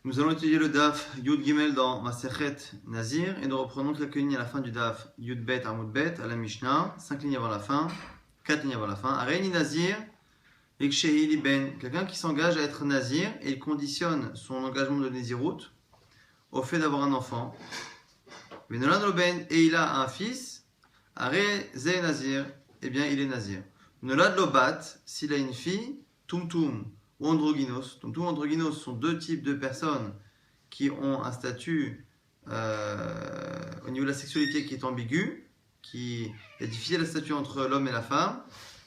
Nous allons étudier le Daf Yud Gimel dans Masechet Nazir et nous reprenons quelques lignes à la fin du Daf Yud Bet Amud Bet à la Mishnah, 5 lignes avant la fin, 4 lignes avant la fin. Areini Nazir, Ikshehi Liben, quelqu'un qui s'engage à être Nazir et il conditionne son engagement de Nézirut au fait d'avoir un enfant. Venolan Ben, et il a un fils, Are Ze Nazir, eh bien il est Nazir. Nolad Lobat, s'il a une fille, Tumtum ou androgynos. Tumtum ou androgynos sont deux types de personnes qui ont un statut au niveau de la sexualité qui est ambigu, qui est difficile la statut entre l'homme et la femme.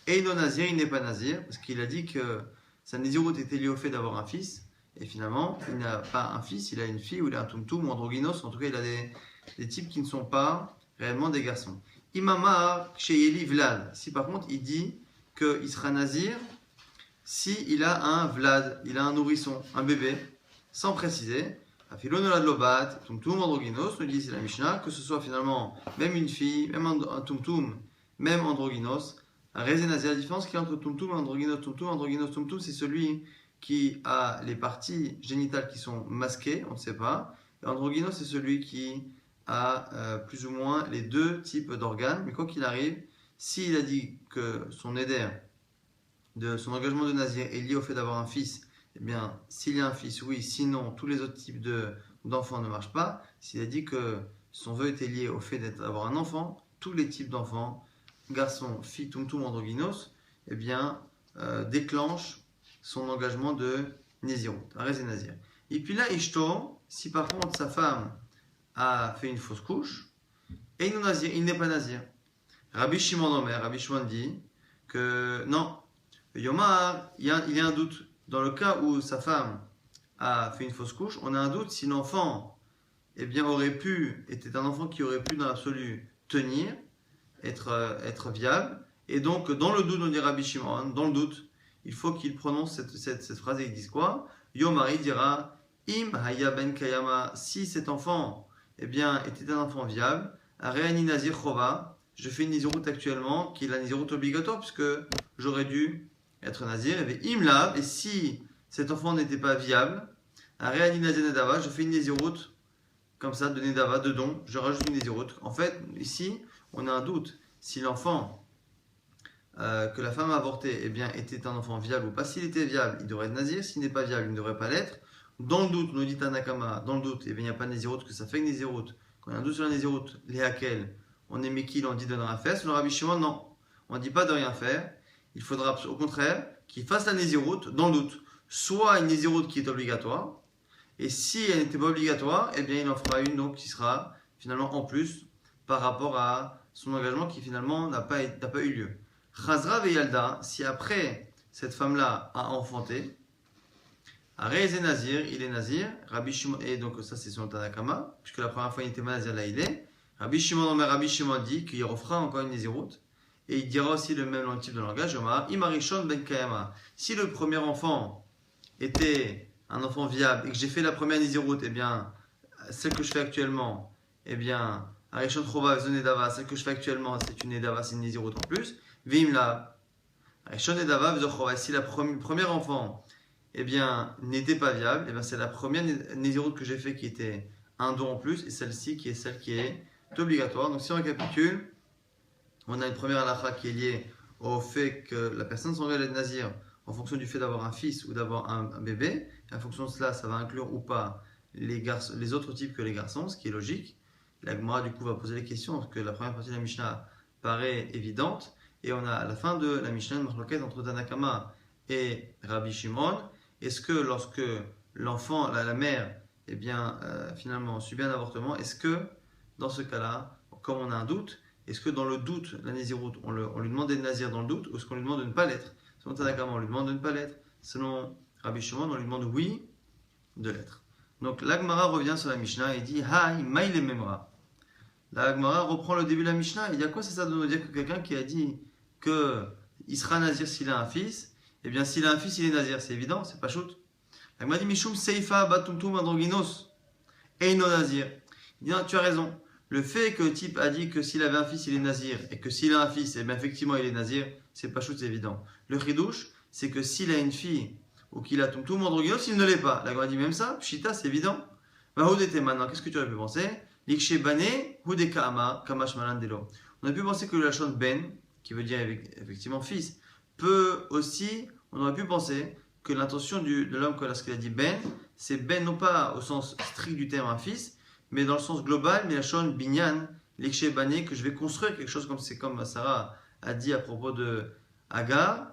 Et non nazir, il n'est pas nazir, parce qu'il a dit que sa nézirut était liée au fait d'avoir un fils, et finalement, il n'a pas un fils, il a une fille, ou il a un tumtum ou androgynos, en tout cas, il a des types qui ne sont pas réellement des garçons. Imamar Sheyeli Vlad, si par contre il dit qu'il sera nazir, si il a un Vlad, il a un nourrisson, un bébé, sans préciser, Afilonolad Lobat, Tumtum Androgynos, nous dit la Mishnah, que ce soit finalement même une fille, même un Tumtum, même Androgynos, un Rézé Nazir, la différence qu'il y a entre Tumtum et Androgynos. Tumtum, c'est celui qui a les parties génitales qui sont masquées, on ne sait pas, et Androgynos, c'est celui qui a plus ou moins les deux types d'organes, mais quoi qu'il arrive, s'il a dit que son éder, de son engagement de nazir est lié au fait d'avoir un fils, eh bien, s'il y a un fils, oui, sinon, tous les autres types d'enfants ne marchent pas. S'il a dit que son vœu était lié au fait d'avoir un enfant, tous les types d'enfants, garçons, filles, tumtum, androgynos, eh bien, déclenchent son engagement de nézirut, arrêt nazir. Et puis là, Ishto, si par contre sa femme a fait une fausse couche, et non nazir, il n'est pas nazir. Rabbi Shimon Omer, Rabbi Shimon dit que non, Yomar, il y a un doute. Dans le cas où sa femme a fait une fausse couche, on a un doute si l'enfant était un enfant qui aurait pu dans l'absolu tenir, être viable. Et donc, dans le doute, on dit Rabbi Shimon, dans le doute, il faut qu'il prononce cette phrase et il dise quoi? Yomar, il dira Im haya ben kayama, si cet enfant était un enfant viable, Areani nazir chova, je fais une nizirut actuellement, qui est la nizirut obligatoire, puisque j'aurais dû être nazir, et imlab, et si cet enfant n'était pas viable, Areani nazir nedava, je fais une nizirut, comme ça, de nedava, de don, je rajoute une nizirut. En fait, ici, on a un doute. Si l'enfant que la femme a avorté était un enfant viable ou pas, s'il était viable, il devrait être nazir, s'il n'est pas viable, il ne devrait pas l'être. Dans le doute, nous dit Tanakama, dans le doute, il n'y a pas de nizirut, que ça fait une nizirut. Quand il y a un doute sur la nizirut, les hakel, on est mekil, on dit de ne rien faire. Sur le Rabbi Shimon, non, on ne dit pas de rien faire. Il faudra au contraire qu'il fasse la nézirut dans le doute. Soit une nézirut qui est obligatoire, et si elle n'était pas obligatoire, il en fera une donc qui sera finalement en plus par rapport à son engagement qui finalement n'a pas eu lieu. Chazra veyalda, si après cette femme-là a enfanté, Arez nazir, il est nazir, Rabbi Shimon, et donc ça c'est son Tanakama, puisque la première fois il était nazir, là il est. Rabbi Shimon dit qu'il refera encore une nézirut. Et il dira aussi le même type de langage, Imarishon ben Kayama. Si le premier enfant était un enfant viable et que j'ai fait la première nizirut, celle que je fais actuellement, Arishon Chova Nedava, celle que je fais actuellement, c'est une Nedava, c'est une nizirut en plus. Vimla, Arishon Nedava Chova. Si la première enfant, n'était pas viable, c'est la première nizirut que j'ai fait qui était un don en plus, et celle-ci qui est celle qui est obligatoire. Donc si on récapitule, on a une première halakha qui est liée au fait que la personne s'engage à être nazir en fonction du fait d'avoir un fils ou d'avoir un bébé. Et en fonction de cela, ça va inclure ou pas les autres types que les garçons, ce qui est logique. La Gemara du coup va poser les questions, parce que la première partie de la Mishnah paraît évidente. Et on a à la fin de la Mishnah une marloquette entre Tanakama et Rabbi Shimon. Est-ce que lorsque l'enfant, la mère, finalement subit un avortement, est-ce que dans ce cas-là, comme on a un doute, est-ce que dans le doute, la nézirut, on lui demande d'être nazir dans le doute, ou est-ce qu'on lui demande de ne pas l'être? Selon Tanakama, on lui demande de ne pas l'être. Selon Rabbi Shimon, on lui demande oui de l'être. Donc l'Agmara revient sur la Mishnah et dit Haï maïle memra. L'Agmara reprend le début de la Mishnah. Il y a quoi c'est ça de nous dire que quelqu'un qui a dit qu'il sera nazir s'il a un fils, s'il a un fils, il est nazir, c'est évident, c'est pas shoot. L'Agmara dit Mishum seifa batumtum androgynos eino nazir. Il dit non, tu as raison. Le fait que le type a dit que s'il avait un fils, il est nazir, et que s'il a un fils, effectivement, il est nazir, c'est pas chose, c'est évident. Le chidouche, c'est que s'il a une fille, ou qu'il a tout androgynos, il ne l'est pas. La Gemara dit même ça, pshita, c'est évident. Mahudete maintenant, qu'est-ce que tu aurais pu penser? Likshe bane, hudeka ama, kamash malandelo. On aurait pu penser que la lachon ben, qui veut dire effectivement fils, peut aussi, on aurait pu penser que l'intention de l'homme, lorsqu'il a dit ben, c'est ben non pas au sens strict du terme un fils, mais dans le sens global, mais la lachon binyan, likshe bane, que je vais construire quelque chose comme c'est comme Sarah a dit à propos de Agar,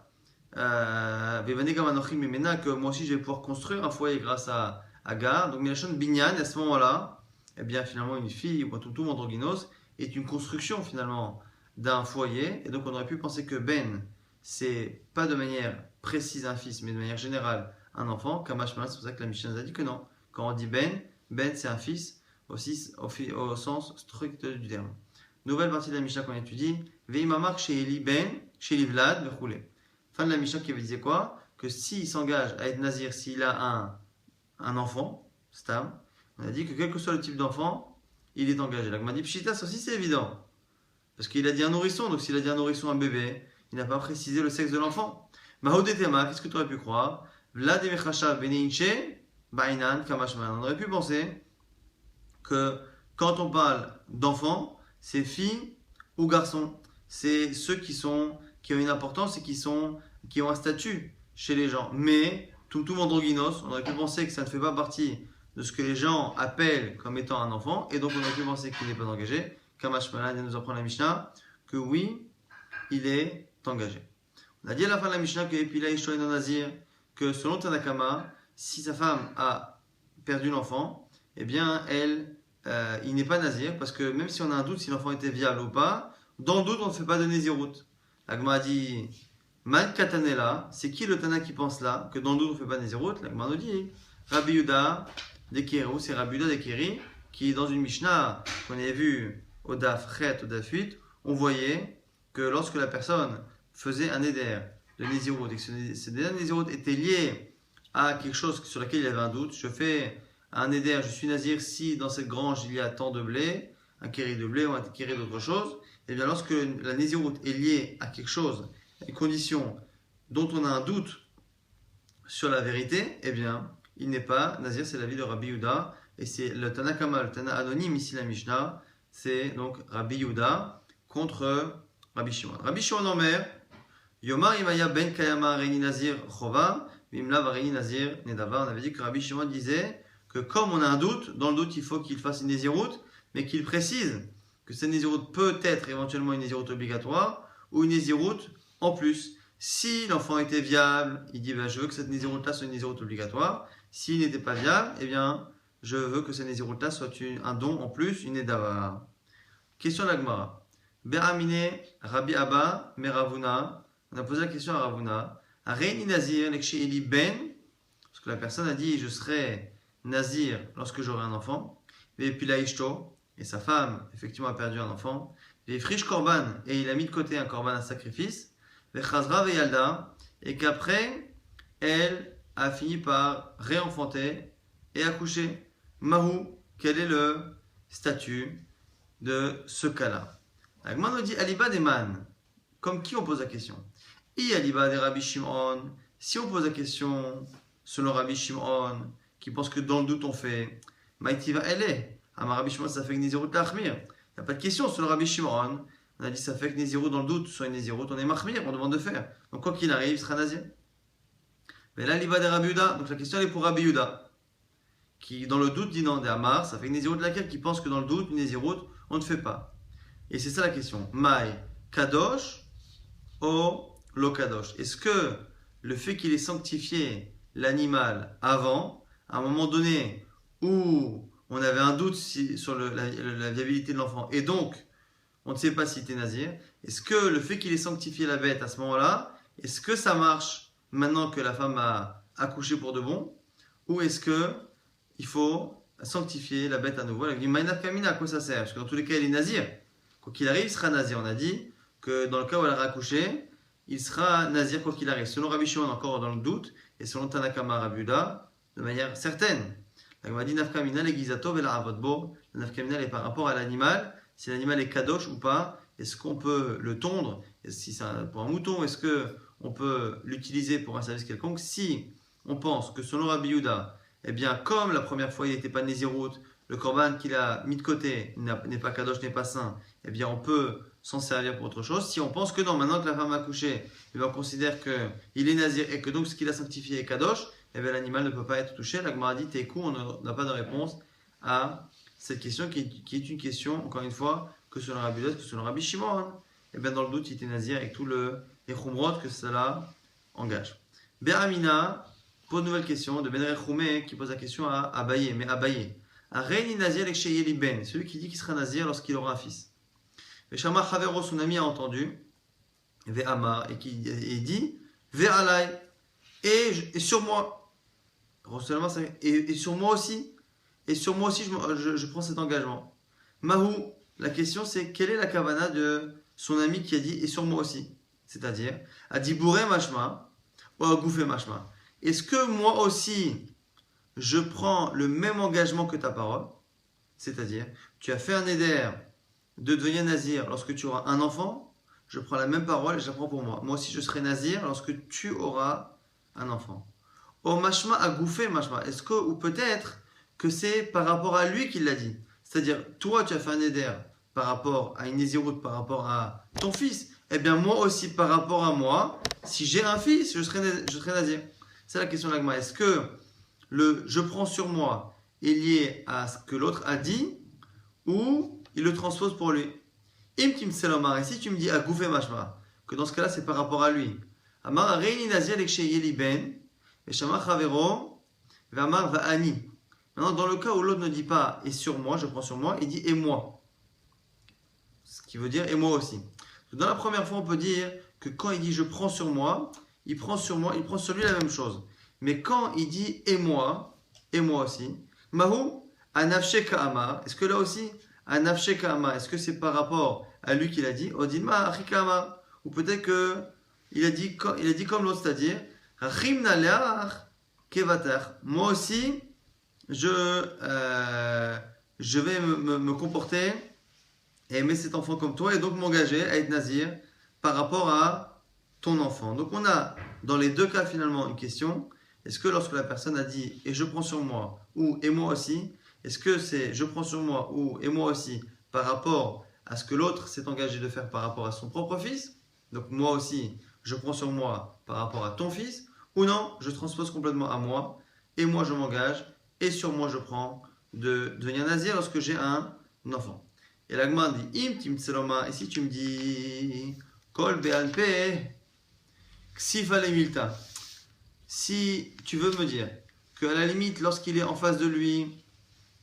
que moi aussi je vais pouvoir construire un foyer grâce à Agar. Donc Milachon Binyan, à ce moment-là, eh bien finalement une fille ou un toutou androgynos est une construction finalement d'un foyer. Et donc on aurait pu penser que Ben, c'est pas de manière précise un fils, mais de manière générale un enfant. Kamash Malan, c'est pour ça que la Mishnah nous a dit que non. Quand on dit Ben c'est un fils aussi au sens strict du terme. Nouvelle partie de la Mishnah qu'on étudie. Veimamak chez Eli Ben, chez Eli Vlad, verroulé. Fin de la Mishnah qui disait quoi? Que s'il s'engage à être nazir, s'il a un enfant, stam, on a dit que quel que soit le type d'enfant, il est engagé. La Gemara dit pshita, ça aussi c'est évident. Parce qu'il a dit un nourrisson, donc s'il a dit un nourrisson, un bébé, il n'a pas précisé le sexe de l'enfant. Mahodetema, qu'est-ce que tu aurais pu croire? Vlad emechacha beneinche, bainan, kamashman. On aurait pu penser que quand on parle d'enfants, c'est filles ou garçons. C'est ceux qui ont une importance et qui ont un statut chez les gens. Mais, tout androgynos, on aurait pu penser que ça ne fait pas partie de ce que les gens appellent comme étant un enfant, et donc on aurait pu penser qu'il n'est pas engagé. Kamash Malan nous apprend la Mishnah que oui, il est engagé. On a dit à la fin de la Mishnah que Epila Ishto Eno Nazir, que selon Tanakama, si sa femme a perdu l'enfant, eh bien il n'est pas nazir, parce que même si on a un doute si l'enfant était viable ou pas, dans le doute on ne fait pas de Nézirut. La Gemara dit Man Katanela, c'est qui le Tana qui pense là, que dans le doute on ne fait pas Nézirut? La Gemara nous dit Rabbi Yuda de Keri, c'est Rabbi Yuda de Keri, qui dans une Mishnah qu'on avait vu au Daf Chet, au Daf 8, on voyait que lorsque la personne faisait un éder de Nézirut, et que ce éder de Nézirut était lié à quelque chose sur lequel il y avait un doute, je fais un éder, je suis nazir si dans cette grange il y a tant de blé, un kéri de blé ou un kéri d'autre chose, et bien lorsque la nézirut est liée à quelque chose, à une condition dont on a un doute sur la vérité, eh bien il n'est pas nazir, c'est l'avis de Rabbi Yuda, et c'est le Tana Kama, le Tana anonyme ici la Mishnah, c'est donc Rabbi Yuda contre Rabbi Shimon. Rabbi Shimon Omer, Yomar Imaya ben Kayama Reini Nazir Chova, Bimla Reini Nazir Nedava. On avait dit que Rabbi Shimon disait que comme on a un doute, dans le doute il faut qu'il fasse une nézirut, mais qu'il précise que cette nézirut peut être éventuellement une nézirut obligatoire ou une nézirut en plus. Si l'enfant était viable, il dit je veux que cette nézirut-là soit une nézirut obligatoire. S'il n'était pas viable, eh bien je veux que cette nézirut-là soit un don en plus, une nedava. Question de la Gemara. Be'amine Rabbi Abba Meravuna. On a posé la question à Ravuna. Reini Nazir Lekshe Eli Ben. Parce que la personne a dit je serai nazir lorsque j'aurai un enfant. Et puis la Ishto, et sa femme effectivement a perdu un enfant. Les frish korban, et il a mis de côté un korban à sacrifice. Les chazra veyalda, et qu'après elle a fini par réenfanter et accoucher. Mahou, quel est le statut de ce cas-là? La Gemara nous dit Aliba Deman, comme qui on pose la question? I Aliba de Rabbi Shimon, si on pose la question selon Rabbi Shimon, qui pense que dans le doute on fait Maïtiva elle est. Amar Rabbi Shimon ça fait que Nézirut l'achmir. Il n'y a pas de question selon Rabbi Shimon. On a dit ça fait que Nézirut dans le doute, soit une Nézirut, on est Mahmir, on demande de faire. Donc quoi qu'il arrive, il sera Nazir. Mais là, l'Iba de Rabbi Yuda, donc la question elle est pour Rabbi Yuda, qui dans le doute dit non, des Amar, ça fait que Nézirut laquelle qui pense que dans le doute, une Nézirut, on ne fait pas. Et c'est ça la question. Maï, Kadosh, O, Lo Kadosh. Est-ce que le fait qu'il ait sanctifié l'animal avant, à un moment donné où on avait un doute sur la viabilité de l'enfant, et donc on ne sait pas s'il était nazir, est-ce que le fait qu'il ait sanctifié la bête à ce moment-là, est-ce que ça marche maintenant que la femme a accouché pour de bon, ou est-ce qu'il faut sanctifier la bête à nouveau? Elle dit Maïnaf Kamina, à quoi ça sert? Parce que dans tous les cas, il est nazir. Quoi qu'il arrive, il sera nazir. On a dit que dans le cas où elle a accouché, il sera nazir quoi qu'il arrive. Selon Rabbi Shimon, encore dans le doute, et selon Tanakama Rabbi Yuda, de manière certaine. La Gemara dit Nafkamina l'egizato vela avodbo. La Nafkamina est par rapport à l'animal, si l'animal est kadosh ou pas. Est-ce qu'on peut le tondre? Si c'est pour un mouton, est-ce qu'on peut l'utiliser pour un service quelconque? Si on pense que selon Rabbi Yehuda, eh bien, comme la première fois il n'était pas Nézirout, le korban qu'il a mis de côté n'est pas kadosh, n'est pas saint, eh bien, on peut s'en servir pour autre chose. Si on pense que non, maintenant que la femme a couché, on considère qu'il est nazir et que donc ce qu'il a sanctifié est kadosh, eh bien, l'animal ne peut pas être touché. La Gemara dit, t'es con, on n'a pas de réponse à cette question qui est une question, encore une fois, que selon Rabbi Yehuda, que selon Rabbi Shimon. Hein. Et bien, dans le doute, il était nazir avec tout les chumrot que cela engage. Be'amina pose une nouvelle question de Ben Rechoumé qui pose la question à Abaye. Mais Abaye, Reini nazir leksheyeli ben, celui qui dit qu'il sera nazir lorsqu'il aura un fils. Veshama Chavero, son ami, a entendu, Ve'amar, et dit, Ve'alai, et sur moi. Et sur moi aussi. Et sur moi aussi, je prends cet engagement. Mahou, la question c'est, quelle est la kavana de son ami qui a dit, et sur moi aussi? C'est-à-dire, a dit bourré mashma, ou a gouffé mashma. Est-ce que moi aussi, je prends le même engagement que ta parole? C'est-à-dire, tu as fait un éder de devenir nazir lorsque tu auras un enfant, je prends la même parole et je la prends pour moi. Moi aussi, je serai nazir lorsque tu auras un enfant. O mashma a gouffé mashma. Est-ce que, ou peut-être, que c'est par rapport à lui qu'il l'a dit? C'est-à-dire, toi, tu as fait un éder par rapport à une néziroute, par rapport à ton fils. Eh bien, moi aussi, par rapport à moi, si j'ai un fils, je serai nazir. C'est la question de l'agma. Est-ce que le je prends sur moi est lié à ce que l'autre a dit ou il le transpose pour lui? Imtim selomar, et si tu me dis à gouffé mashma, que dans ce cas-là, c'est par rapport à lui. Amar reini nazir leksheyeli ben, et shamar chavero, v'amar va'ani. Maintenant, dans le cas où l'autre ne dit pas et sur moi, je prends sur moi, il dit et moi. Ce qui veut dire et moi aussi. Dans la première fois, on peut dire que quand il dit je prends sur moi, il prend sur lui la même chose. Mais quand il dit et moi aussi, Mahou, anafshe ka'ama, est-ce que là aussi, anafshe ka'ama, est-ce que c'est par rapport à lui qu'il a dit, odinma achikama, ou peut-être que il a dit comme l'autre, c'est-à-dire, rachimna le'ach kevatar, moi aussi, je vais me comporter et aimer cet enfant comme toi et donc m'engager à être nazir par rapport à ton enfant. Donc on a dans les deux cas finalement une question. Est-ce que lorsque la personne a dit et je prends sur moi ou et moi aussi, est-ce que c'est je prends sur moi ou et moi aussi par rapport à ce que l'autre s'est engagé de faire par rapport à son propre fils? Donc moi aussi je prends sur moi par rapport à ton fils, ou non, je transpose complètement à moi et moi je m'engage et sur moi je prends de devenir nazir lorsque j'ai un enfant. Et l'agma dit im tim tseloma, et si tu me dis kol be'alpe ksifa lemilta, si tu veux me dire qu'à la limite lorsqu'il est en face de lui,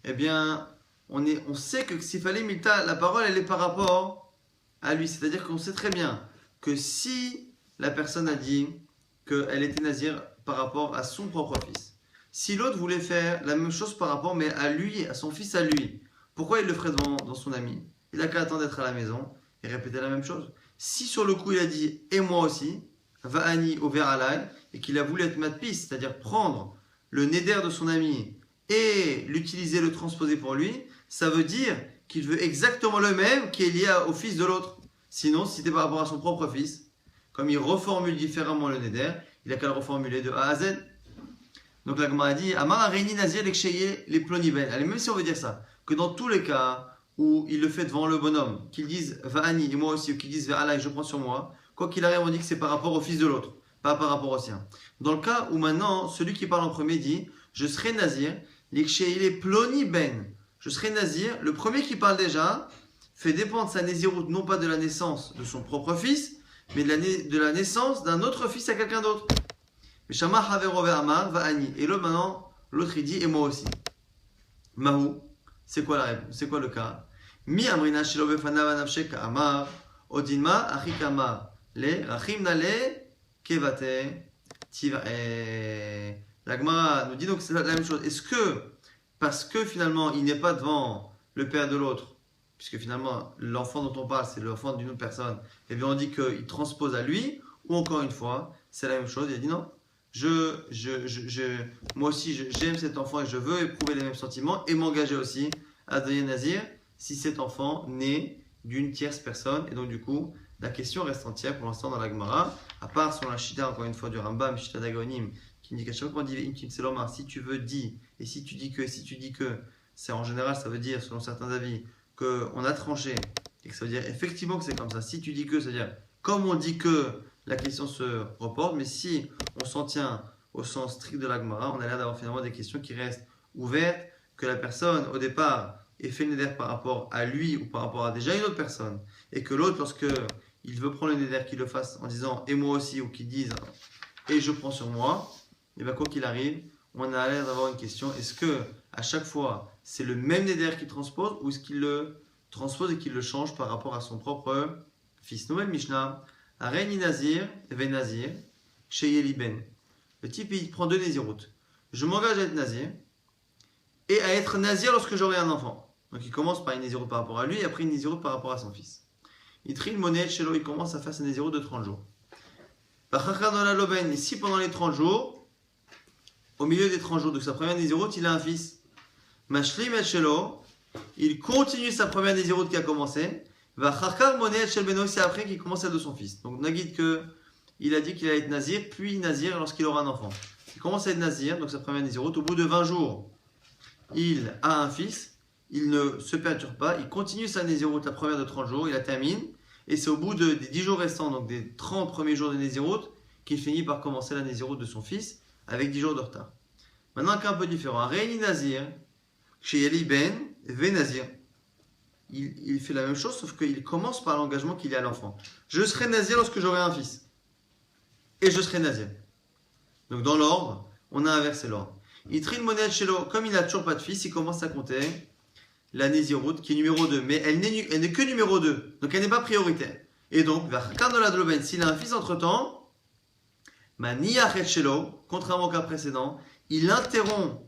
eh bien on sait que ksifa lemilta, la parole elle est par rapport à lui, c'est-à-dire qu'on sait très bien que si la personne a dit qu'elle était nazir par rapport à son propre fils, si l'autre voulait faire la même chose par rapport mais à lui, à son fils à lui, pourquoi il le ferait dans son ami? Il n'a qu'à attendre d'être à la maison et répéter la même chose. Si sur le coup il a dit et moi aussi, va'ani over alay, et qu'il a voulu être matpis, c'est-à-dire prendre le neder de son ami et l'utiliser, le transposer pour lui, ça veut dire qu'il veut exactement le même qui est lié au fils de l'autre. Sinon, si c'était par rapport à son propre fils, comme il reformule différemment le neder, il n'a qu'à le reformuler de A à Z. Donc la Gemara dit Amar Areini Nazir Leksheye les ploniben. Allez, même si on veut dire ça, que dans tous les cas où il le fait devant le bonhomme, qu'ils disent Va'ani et moi aussi, ou qu'ils disent Ve'alai, je prends sur moi, quoi qu'il arrive, on dit que c'est par rapport au fils de l'autre, pas par rapport au sien. Dans le cas où maintenant, celui qui parle en premier dit Je serai Nazir, Leksheye les ploniben. Je serai Nazir, le premier qui parle déjà fait dépendre sa Néziroute non pas de la naissance de son propre fils, mais de la naissance d'un autre fils à quelqu'un d'autre. Et là maintenant, l'autre il dit et moi aussi. Mahou, c'est quoi la réponse? C'est quoi le cas? Mi amrina shelo befanav anafshek amar odinma achikama le rachim nale kevate tiva. La Gemara nous dit donc c'est la même chose. Est-ce que parce que finalement il n'est pas devant le père de l'autre, puisque finalement l'enfant dont on parle c'est l'enfant d'une autre personne, et bien on dit qu'il transpose à lui, ou encore une fois c'est la même chose. Il a dit non. Moi aussi, j'aime cet enfant et je veux éprouver les mêmes sentiments et m'engager aussi à devenir nazir si cet enfant naît d'une tierce personne. Et donc, du coup, la question reste entière pour l'instant dans la Gemara, à part sur la Shita, encore une fois, du Rambam, Shita d'Agonim, qui qui indique à chaque fois qu'on dit Imtim Selomar, si tu veux dis, et si tu dis que, et si tu dis que, c'est en général, ça veut dire, selon certains avis, qu'on a tranché, et que ça veut dire effectivement que c'est comme ça. Si tu dis que, c'est-à-dire, comme on dit que, la question se reporte, mais si on s'en tient au sens strict de la Gemara, on a l'air d'avoir finalement des questions qui restent ouvertes, que la personne, au départ, ait fait le neder par rapport à lui ou par rapport à déjà une autre personne, et que l'autre, lorsque il veut prendre le neder, qu'il le fasse en disant et moi aussi, ou qu'il dise et je prends sur moi, et bien quoi qu'il arrive, on a l'air d'avoir une question, est-ce que à chaque fois c'est le même neder qu'il transpose ou est-ce qu'il le transpose et qu'il le change par rapport à son propre fils? Nouvelle Mishnah, Areni Nazir, Ve Nazir, chez Yeliben. Le type il prend deux Naziroutes. Je m'engage à être Nazir et à être Nazir lorsque j'aurai un enfant. Donc il commence par une Naziroute par rapport à lui et après une Naziroute par rapport à son fils. Il trie le monnaie chez lui, il commence à faire sa Naziroute de 30 jours. Ici pendant les 30 jours, au milieu des 30 jours de sa première Naziroute, il a un fils. Mashlim et Shelo, il continue sa première Naziroute qui a commencé. C'est après qu'il commence celle de son fils. Donc Nagid que il a dit qu'il allait être Nazir, puis Nazir lorsqu'il aura un enfant. Il commence à être Nazir, donc sa première Naziroute. Au bout de 20 jours, il a un fils. Il ne se perturbe pas. Il continue sa Naziroute, la première de 30 jours. Il la termine. Et c'est au bout des 10 jours restants, donc des 30 premiers jours de Naziroute, qu'il finit par commencer la Naziroute de son fils, avec 10 jours de retard. Maintenant, un cas un peu différent. Réuni Nazir, chez Yeli Ben, Ve Nazir. Il fait la même chose, sauf qu'il commence par l'engagement qu'il y a à l'enfant. Je serai Nazir lorsque j'aurai un fils. Et je serai Nazir. Donc dans l'ordre, on a inversé l'ordre. Il trie le monnaie chez l'eau. Comme il n'a toujours pas de fils, il commence à compter la Naziroute qui est numéro 2. Mais elle n'est que numéro 2. Donc elle n'est pas prioritaire. Et donc, s'il a un fils entre-temps, contrairement au cas précédent, il interrompt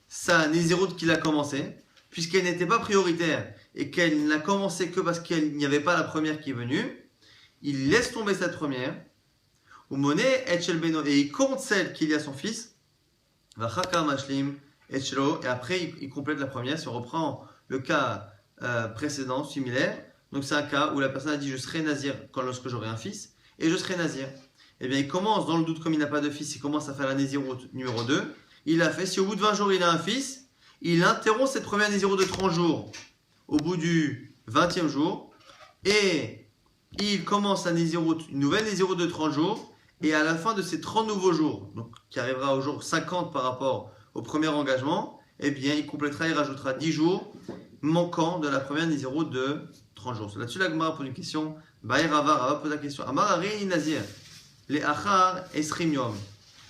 sa Naziroute qu'il a commencée, puisqu'elle n'était pas prioritaire et qu'elle n'a commencé que parce qu'il n'y avait pas la première qui est venue. Il laisse tomber cette première, et il compte celle qu'il y a son fils, et après il complète la première. Si on reprend le cas précédent, similaire, donc c'est un cas où la personne a dit je serai Nazir lorsque j'aurai un fils, et je serai Nazir. Et bien il commence, dans le doute, comme il n'a pas de fils, il commence à faire la Naziroute numéro 2. Il a fait, si au bout de 20 jours il a un fils, il interrompt cette première Naziroute de 30 jours au bout du 20e jour, et il commence une nouvelle Naziroute de 30 jours, et à la fin de ces 30 nouveaux jours, donc qui arrivera au jour 50 par rapport au premier engagement, eh bien il complétera, il rajoutera 10 jours manquants de la première Naziroute de 30 jours. Là-dessus, la Gemara pose une question. Rava pose la question. Amar Ari Nazir, les Achar Esrim Yom.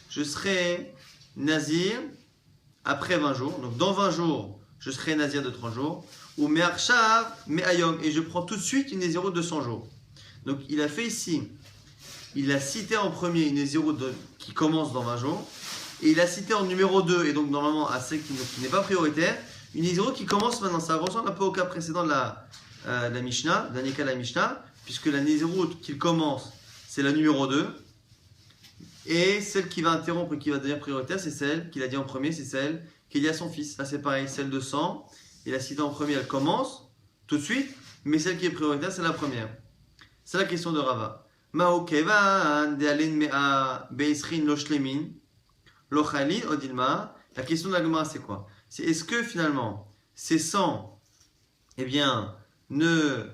Je serai Nazir après 20 jours. Donc dans 20 jours, je serai Nazir de 30 jours. Ou Me'arshav Me'ayom. Et je prends tout de suite une Naziroute de 100 jours. Donc il a fait ici, il a cité en premier une Naziroute qui commence dans 20 jours. Et il a cité en numéro 2, et donc normalement à celle qui n'est pas prioritaire, une Naziroute qui commence maintenant. Ça ressemble un peu au cas précédent de la Mishnah, dernier cas de la Mishnah, puisque la Naziroute qu'il commence, c'est la numéro 2. Et celle qui va interrompre et qui va devenir prioritaire, c'est celle qu'il a dit en premier, c'est celle qu'il y a son fils. Là c'est pareil, celle de 100, il a cité en premier, elle commence tout de suite, mais celle qui est prioritaire, c'est la première. C'est la question de Rava. La question de la Gemara, c'est quoi? C'est est-ce que finalement ces 100 ne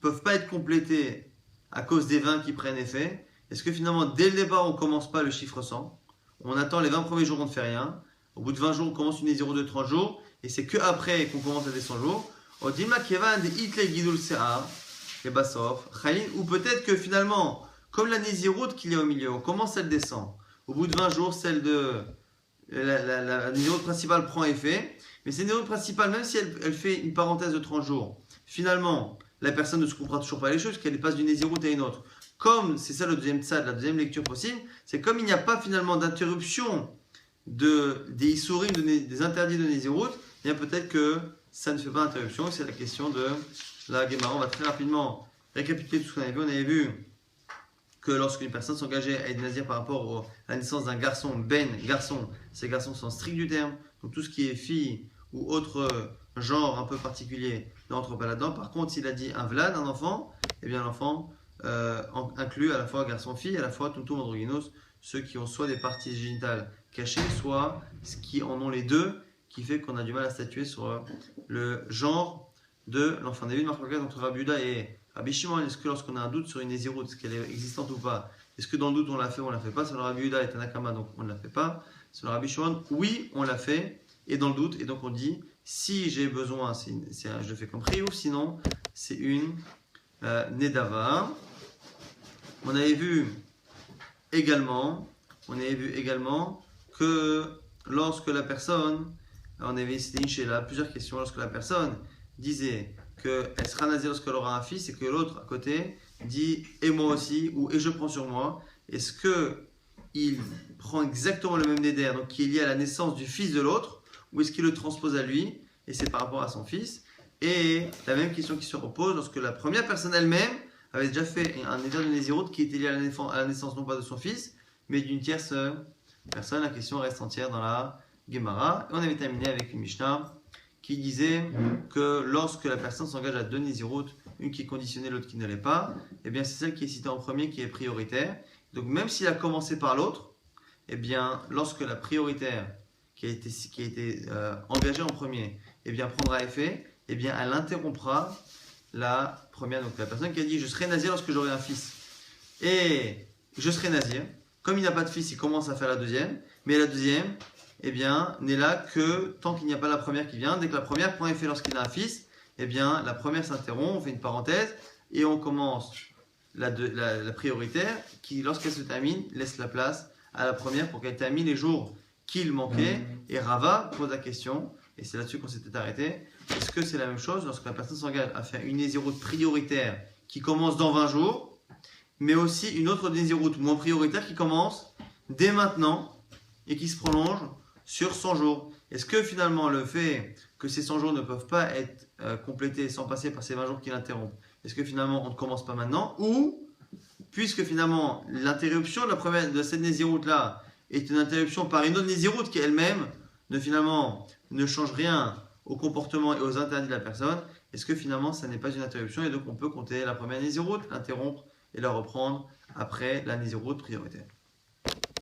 peuvent pas être complétés à cause des 20 qui prennent effet? Est-ce que finalement dès le départ on ne commence pas le chiffre 100? On attend les 20 premiers jours, on ne fait rien. Au bout de 20 jours, on commence une Naziroute de 30 jours et c'est que après qu'on commence à des 100 jours. Ou peut-être que finalement, comme la Naziroute qu'il y a au milieu, on commence, elle descend. Au bout de 20 jours, celle de la Naziroute principale prend effet. Mais cette Naziroute principale, même si elle fait une parenthèse de 30 jours, finalement, la personne ne se comprend toujours pas les choses, qu'elle passe d'une Naziroute à une autre. Comme c'est ça le deuxième tzad, la deuxième lecture possible, c'est comme il n'y a pas finalement d'interruption des Issourim, des interdits de Naziroute, bien peut-être que ça ne fait pas interruption. C'est la question de la Gemara. On va très rapidement récapituler tout ce qu'on avait vu. On avait vu que lorsqu'une personne s'engageait à être nazir par rapport à la naissance d'un garçon, garçon, ces garçons sont stricts du terme, donc tout ce qui est fille ou autre genre un peu particulier ne rentre pas là-dedans. Par contre, s'il a dit un vlad, un enfant, eh bien l'enfant inclut à la fois garçon-fille, à la fois tonton androgynos, ceux qui ont soit des parties génitales caché, soit ce qui en ont les deux, qui fait qu'on a du mal à statuer sur le genre de l'enfant. On a vu une marque entre Rabbi Yehuda et Rabbi Shimon. Est-ce que lorsqu'on a un doute sur une Nézirut, est-ce qu'elle est existante ou pas, est-ce que dans le doute on l'a fait ou on l'a fait pas? Selon Rabbi Yehuda et Tanakama, donc on ne la fait pas. Selon Rabbi Shimon, oui, on l'a fait, et dans le doute, et donc on dit, si j'ai besoin, je le fais comme prix, ou sinon, c'est une Nedava. On avait vu également que lorsque la personne, on avait cité une là, plusieurs questions, lorsque la personne disait qu'elle sera nazir lorsqu'elle aura un fils et que l'autre à côté dit et moi aussi ou et je prends sur moi, est-ce qu'il prend exactement le même néder, donc qui est lié à la naissance du fils de l'autre, ou est-ce qu'il le transpose à lui et c'est par rapport à son fils? Et la même question qui se repose lorsque la première personne elle-même avait déjà fait un néder de Nézirut qui était lié à la naissance non pas de son fils mais d'une tierce personne. La question reste entière dans la Gemara. Et on avait terminé avec une Mishnah qui disait que lorsque la personne s'engage à deux Nézirut, une qui est conditionnée, l'autre qui ne l'est pas, eh bien c'est celle qui est citée en premier qui est prioritaire. Donc même s'il a commencé par l'autre, eh bien lorsque la prioritaire qui a été engagée en premier, eh bien prendra effet, eh bien elle interrompra la première. Donc la personne qui a dit je serai nazir lorsque j'aurai un fils et je serai nazir. Comme il n'a pas de fils, il commence à faire la deuxième, mais la deuxième, eh bien, n'est là que tant qu'il n'y a pas la première qui vient. Dès que la première prend effet lorsqu'il a un fils, eh bien, la première s'interrompt, on fait une parenthèse et on commence la prioritaire qui, lorsqu'elle se termine, laisse la place à la première pour qu'elle termine les jours qu'il manquait. Et Rava pose la question, et c'est là-dessus qu'on s'était arrêté, est-ce que c'est la même chose lorsque la personne s'engage à faire une Nézirut prioritaire qui commence dans 20 jours, mais aussi une autre Nézirut moins prioritaire qui commence dès maintenant et qui se prolonge sur 100 jours. Est-ce que finalement le fait que ces 100 jours ne peuvent pas être complétés sans passer par ces 20 jours qui l'interrompent, est-ce que finalement on ne commence pas maintenant, ou puisque finalement l'interruption de cette Nézirut là est une interruption par une autre Nézirut qui elle-même ne change rien au comportement et aux interdits de la personne, est-ce que finalement ça n'est pas une interruption et donc on peut compter la première Nézirut, l'interrompre et la reprendre après la Nézirut prioritaire?